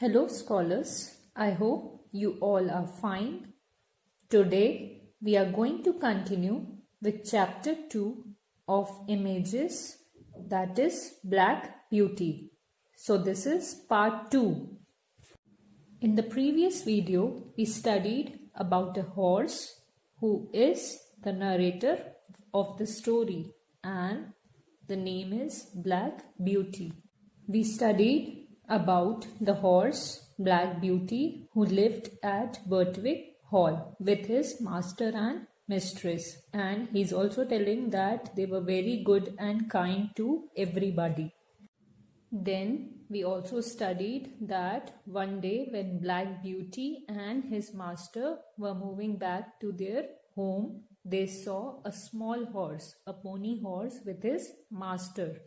Hello, scholars. I hope you all are fine. Today, we are going to continue with chapter 2 of images, that is Black Beauty. So, this is part 2. In the previous video, we studied about a horse who is the narrator of the story, and the name is Black Beauty. We studied about the horse Black Beauty who lived at Birtwick Hall with his master and mistress, and he's also telling that they were very good and kind to everybody. Then we also studied that one day when Black Beauty and his master were moving back to their home, they saw a small horse, a pony horse with his master.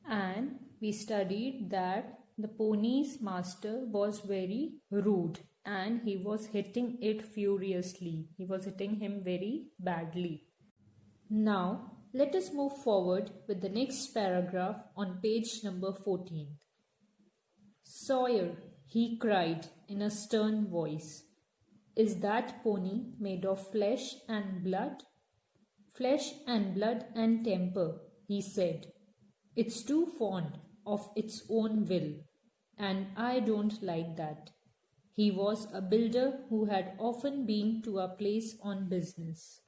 And we studied that the pony's master was very rude and he was hitting it furiously. He was hitting him very badly. Now, let us move forward with the next paragraph on page number 14. "Sawyer," he cried in a stern voice, "is that pony made of flesh and blood?" "Flesh and blood and temper," he said. "It's too fond of its own will, and I don't like that." He was a builder who had often been to our place on business.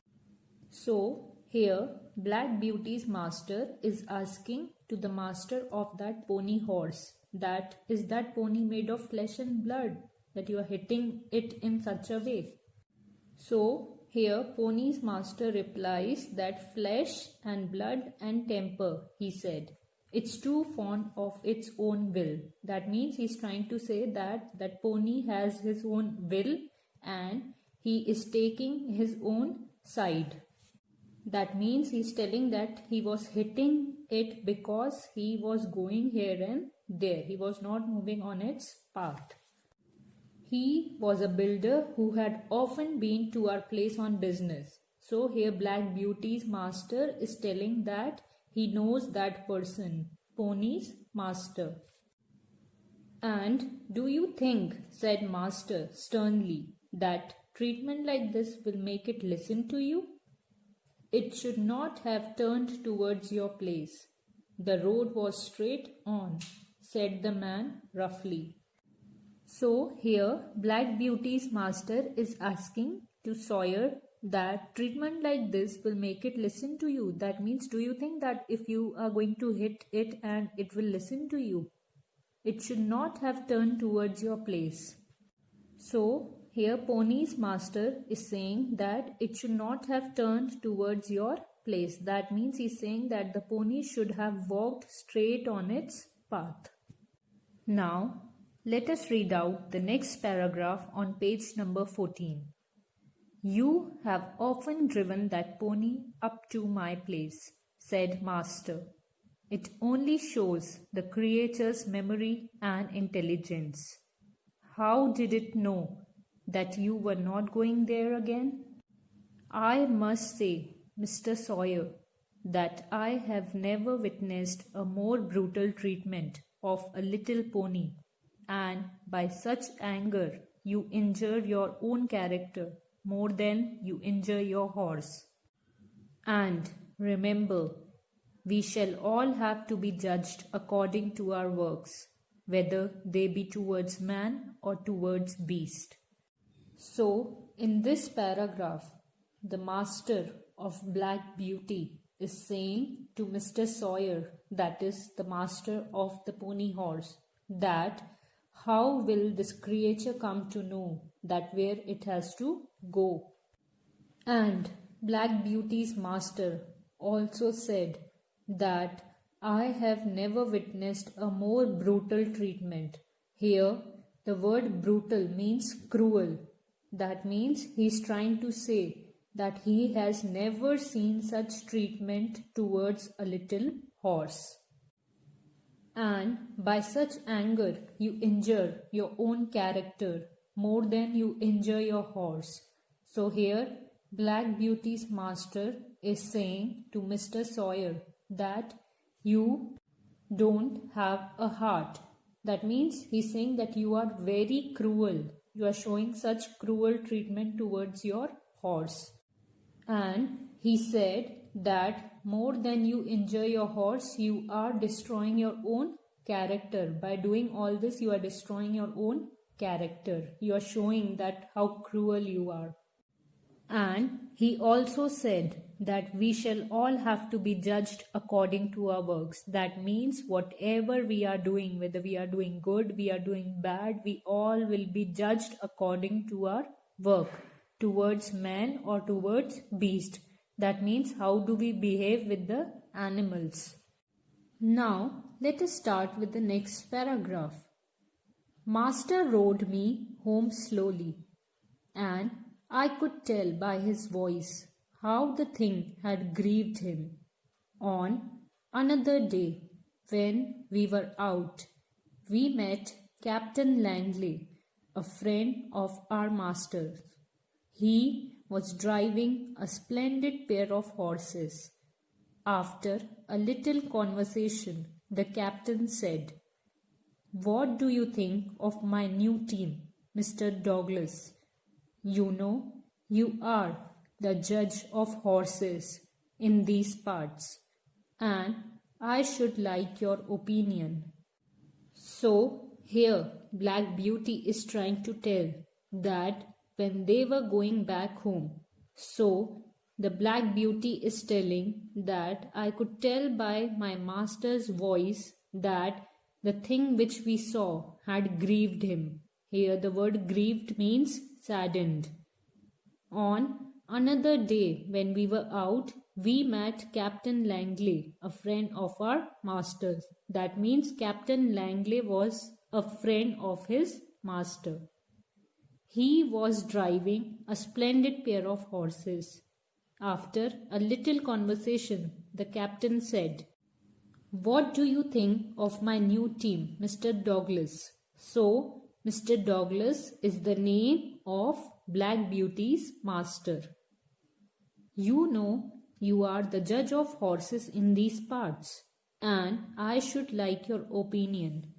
So, here Black Beauty's master is asking to the master of that pony horse, that is that pony made of flesh and blood that you are hitting it in such a way? So, here pony's master replies that flesh and blood and temper, he said. It's too fond of its own will. That means he's trying to say that that pony has his own will and he is taking his own side. That means he's telling that he was hitting it because he was going here and there. He was not moving on its path. He was a builder who had often been to our place on business. So here Black Beauty's master is telling that he knows that person, pony's master. "And do you think," said master sternly, "that treatment like this will make it listen to you? It should not have turned towards your place. The road was straight on," said the man roughly. So here Black Beauty's master is asking to Sawyer that treatment like this will make it listen to you. That means, do you think that if you are going to hit it and it will listen to you? It should not have turned towards your place. So here pony's master is saying that it should not have turned towards your place. That means he's saying that the pony should have walked straight on its path. Now let us read out the next paragraph on page number 14. "You have often driven that pony up to my place," said master. "It only shows the creature's memory and intelligence. How did it know that you were not going there again? I must say, Mr. Sawyer, that I have never witnessed a more brutal treatment of a little pony, and by such anger you injure your own character more than you injure your horse. And remember, we shall all have to be judged according to our works, whether they be towards man or towards beast." So, in this paragraph, the master of Black Beauty is saying to Mr. Sawyer, that is the master of the pony horse, that how will this creature come to know that where it has to go? And Black Beauty's master also said that I have never witnessed a more brutal treatment. Here, the word brutal means cruel. That means he's trying to say that he has never seen such treatment towards a little horse. And by such anger you injure your own character more than you injure your horse. So here Black Beauty's master is saying to Mr. Sawyer that you don't have a heart. That means he's saying that you are very cruel. You are showing such cruel treatment towards your horse. And he said that more than you enjoy your horse, you are destroying your own character. By doing all this, you are destroying your own character. You are showing that how cruel you are. And he also said that we shall all have to be judged according to our works. That means whatever we are doing, whether we are doing good, we are doing bad, we all will be judged according to our work, towards man or towards beast. That means how do we behave with the animals. Now let us start with the next paragraph. Master rode me home slowly, and I could tell by his voice how the thing had grieved him. On another day, when we were out, we met Captain Langley, a friend of our master's. He was driving a splendid pair of horses. After a little conversation, the captain said, "What do you think of my new team, Mr. Douglas? You know, you are the judge of horses in these parts, and I should like your opinion." So, here Black Beauty is trying to tell that when they were going back home, so the Black Beauty is telling that I could tell by my master's voice that the thing which we saw had grieved him. Here the word grieved means saddened. On another day when we were out, we met Captain Langley, a friend of our master's. That means Captain Langley was a friend of his master. He was driving a splendid pair of horses. After a little conversation, the captain said, "What do you think of my new team, Mr. Douglas?" So, Mr. Douglas is the name of Black Beauty's master. "You know, you are the judge of horses in these parts, and I should like your opinion."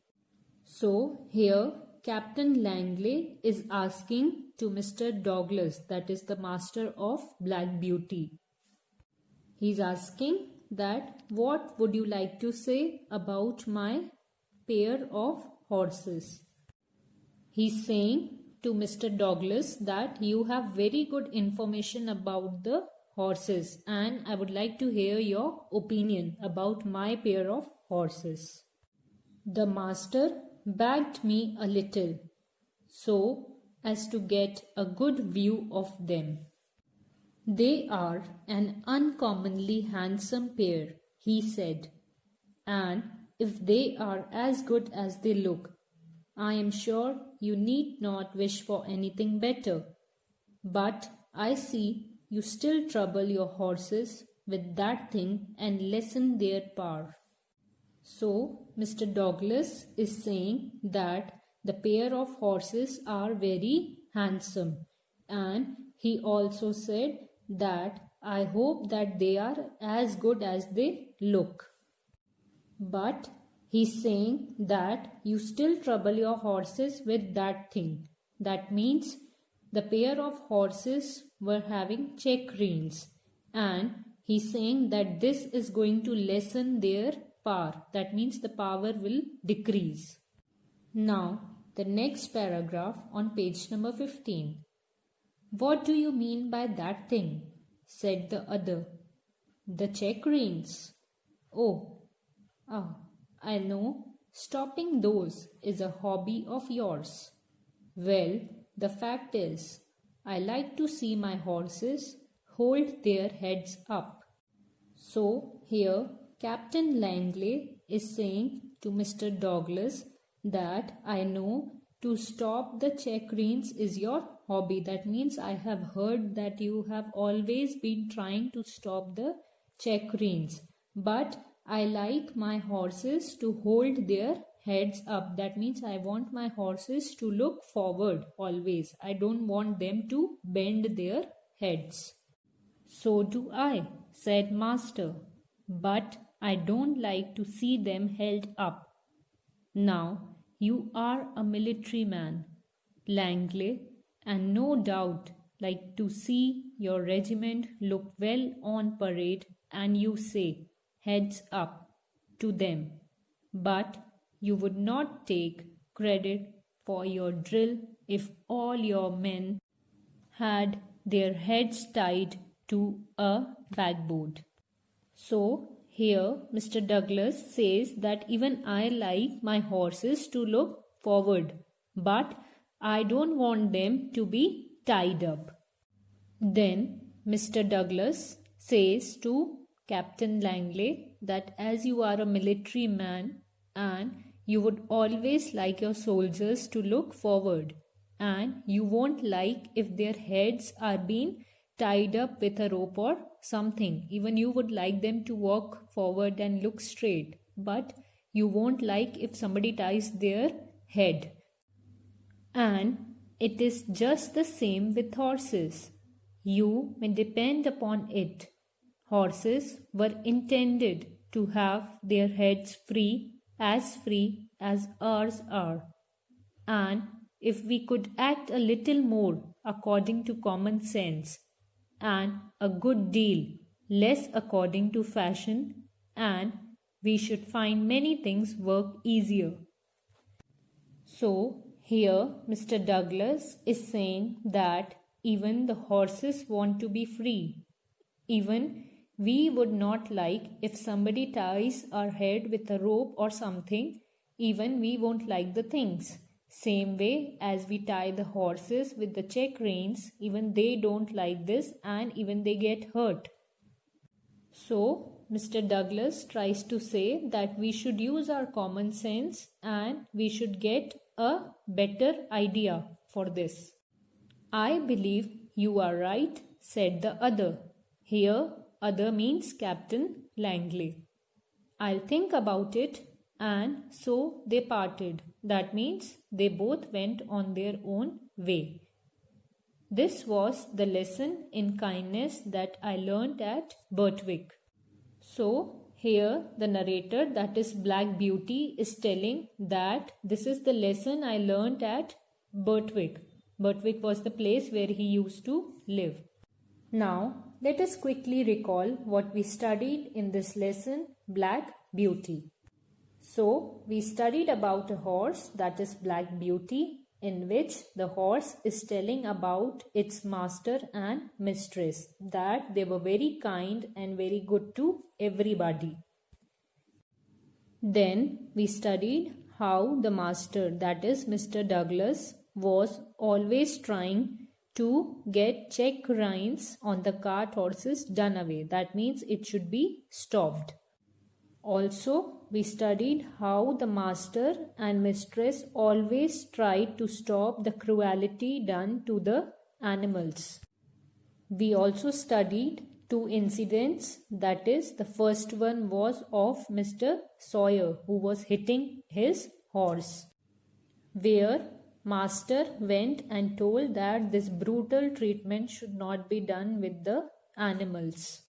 So, here Captain Langley is asking to Mr. Douglas, that is the master of Black Beauty. He's asking that what would you like to say about my pair of horses? He's saying to Mr. Douglas that you have very good information about the horses and I would like to hear your opinion about my pair of horses. The master backed me a little so as to get a good view of them. "They are an uncommonly handsome pair," he said, "and if they are as good as they look, I am sure you need not wish for anything better. But I see you still trouble your horses with that thing and lessen their power." So, Mr. Douglas is saying that the pair of horses are very handsome, and he also said that I hope that they are as good as they look. But he's saying that you still trouble your horses with that thing. That means the pair of horses were having check reins, and he's saying that this is going to lessen their power. That means the power will decrease. Now, the next paragraph on page number 15. "What do you mean by that thing?" said the other. "The check reins." "Oh, I know. Stopping those is a hobby of yours." "Well, the fact is, I like to see my horses hold their heads up." So, here Captain Langley is saying to Mr. Douglas that I know to stop the check reins is your hobby. That means I have heard that you have always been trying to stop the check reins. But I like my horses to hold their heads up. That means I want my horses to look forward always. I don't want them to bend their heads. "So do I," said Master, "but I don't like to see them held up." Now, you are a military man, Langley, and no doubt like to see your regiment look well on parade, and you say, heads up, to them. But you would not take credit for your drill if all your men had their heads tied to a backboard. So, here Mr. Douglas says that even I like my horses to look forward, but I don't want them to be tied up. Then Mr. Douglas says to Captain Langley that as you are a military man and you would always like your soldiers to look forward, and you won't like if their heads are being tied up with a rope or something. Even you would like them to walk forward and look straight, but you won't like if somebody ties their head. And it is just the same with horses. You may depend upon it. Horses were intended to have their heads free as ours are. And if we could act a little more according to common sense, and a good deal less according to fashion, and we should find many things work easier. So, here Mr. Douglas is saying that even the horses want to be free. Even we would not like if somebody ties our head with a rope or something, even we won't like the things. Same way as we tie the horses with the check reins, even they don't like this and even they get hurt. So, Mr. Douglas tries to say that we should use our common sense and we should get a better idea for this. I believe you are right, said the other. Here, other means Captain Langley. I'll think about it, and so they parted. That means they both went on their own way. This was the lesson in kindness that I learnt at Birtwick. So, here the narrator, that is Black Beauty, is telling that this is the lesson I learnt at Birtwick. Birtwick was the place where he used to live. Now, let us quickly recall what we studied in this lesson, Black Beauty. So, we studied about a horse, that is Black Beauty, in which the horse is telling about its master and mistress, that they were very kind and very good to everybody. Then we studied how the master, that is Mr. Douglas, was always trying to get check reins on the cart horses done away. That means it should be stopped. Also, we studied how the master and mistress always tried to stop the cruelty done to the animals. We also studied two incidents. That is, the first one was of Mr. Sawyer, who was hitting his horse, where master went and told that this brutal treatment should not be done with the animals.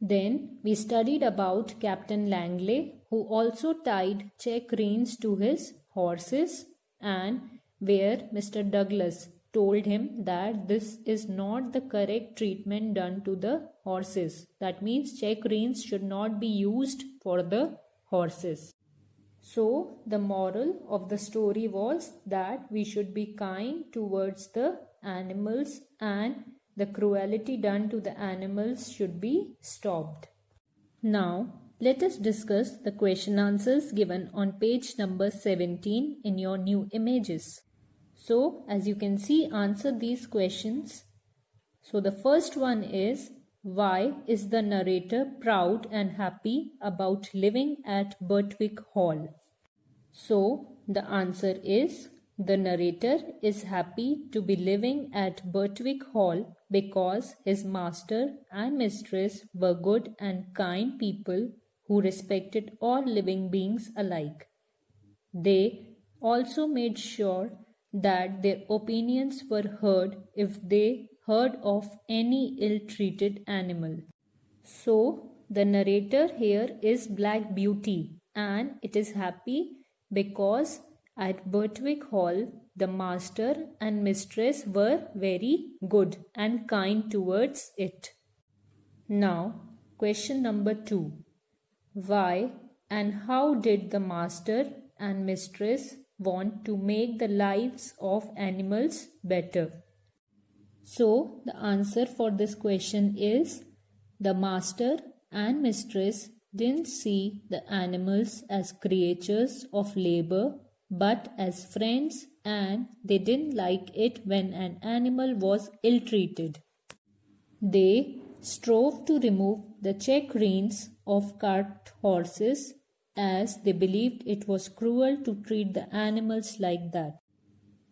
Then we studied about Captain Langley, who also tied check reins to his horses, and where Mr. Douglas told him that this is not the correct treatment done to the horses. That means check reins should not be used for the horses. So, the moral of the story was that we should be kind towards the animals and the cruelty done to the animals should be stopped. Now, let us discuss the question answers given on page number 17 in your new images. So, as you can see, answer these questions. So, the first one is, why is the narrator proud and happy about living at Birtwick Hall? So, the answer is, the narrator is happy to be living at Birtwick Hall because his master and mistress were good and kind people who respected all living beings alike. They also made sure that their opinions were heard if they heard of any ill-treated animal. So, the narrator here is Black Beauty, and it is happy because At Birtwick Hall, the master and mistress were very good and kind towards it. Now, question number 2. Why and how did the master and mistress want to make the lives of animals better? So, the answer for this question is the master and mistress didn't see the animals as creatures of labor but as friends, and they didn't like it when an animal was ill-treated. They strove to remove the check reins of cart horses as they believed it was cruel to treat the animals like that.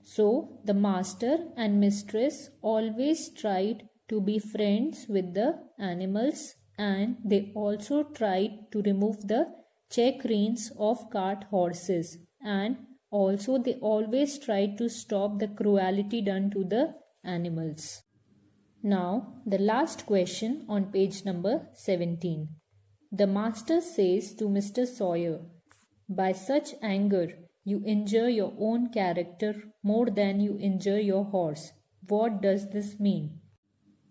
So, the master and mistress always tried to be friends with the animals, and they also tried to remove the check reins of cart horses, and also they always tried to stop the cruelty done to the animals. Now, the last question on page number 17. The master says to Mr. Sawyer, "By such anger, you injure your own character more than you injure your horse. What does this mean?"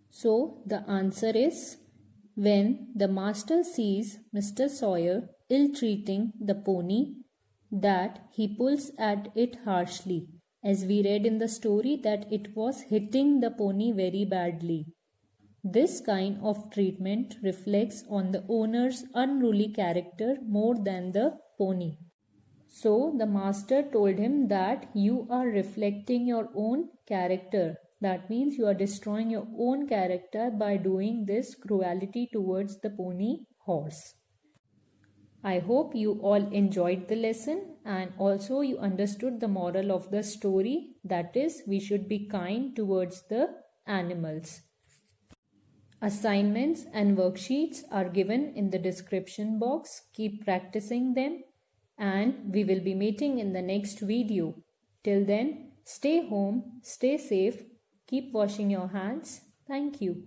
So, the answer is, when the master sees Mr. Sawyer ill-treating the pony, that he pulls at it harshly, as we read in the story that it was hitting the pony very badly. This kind of treatment reflects on the owner's unruly character more than the pony. So the master told him that you are reflecting your own character. That means you are destroying your own character by doing this cruelty towards the pony horse. I hope you all enjoyed the lesson and also you understood the moral of the story, that is, we should be kind towards the animals. Assignments and worksheets are given in the description box. Keep practicing them and we will be meeting in the next video. Till then, stay home, stay safe, keep washing your hands. Thank you.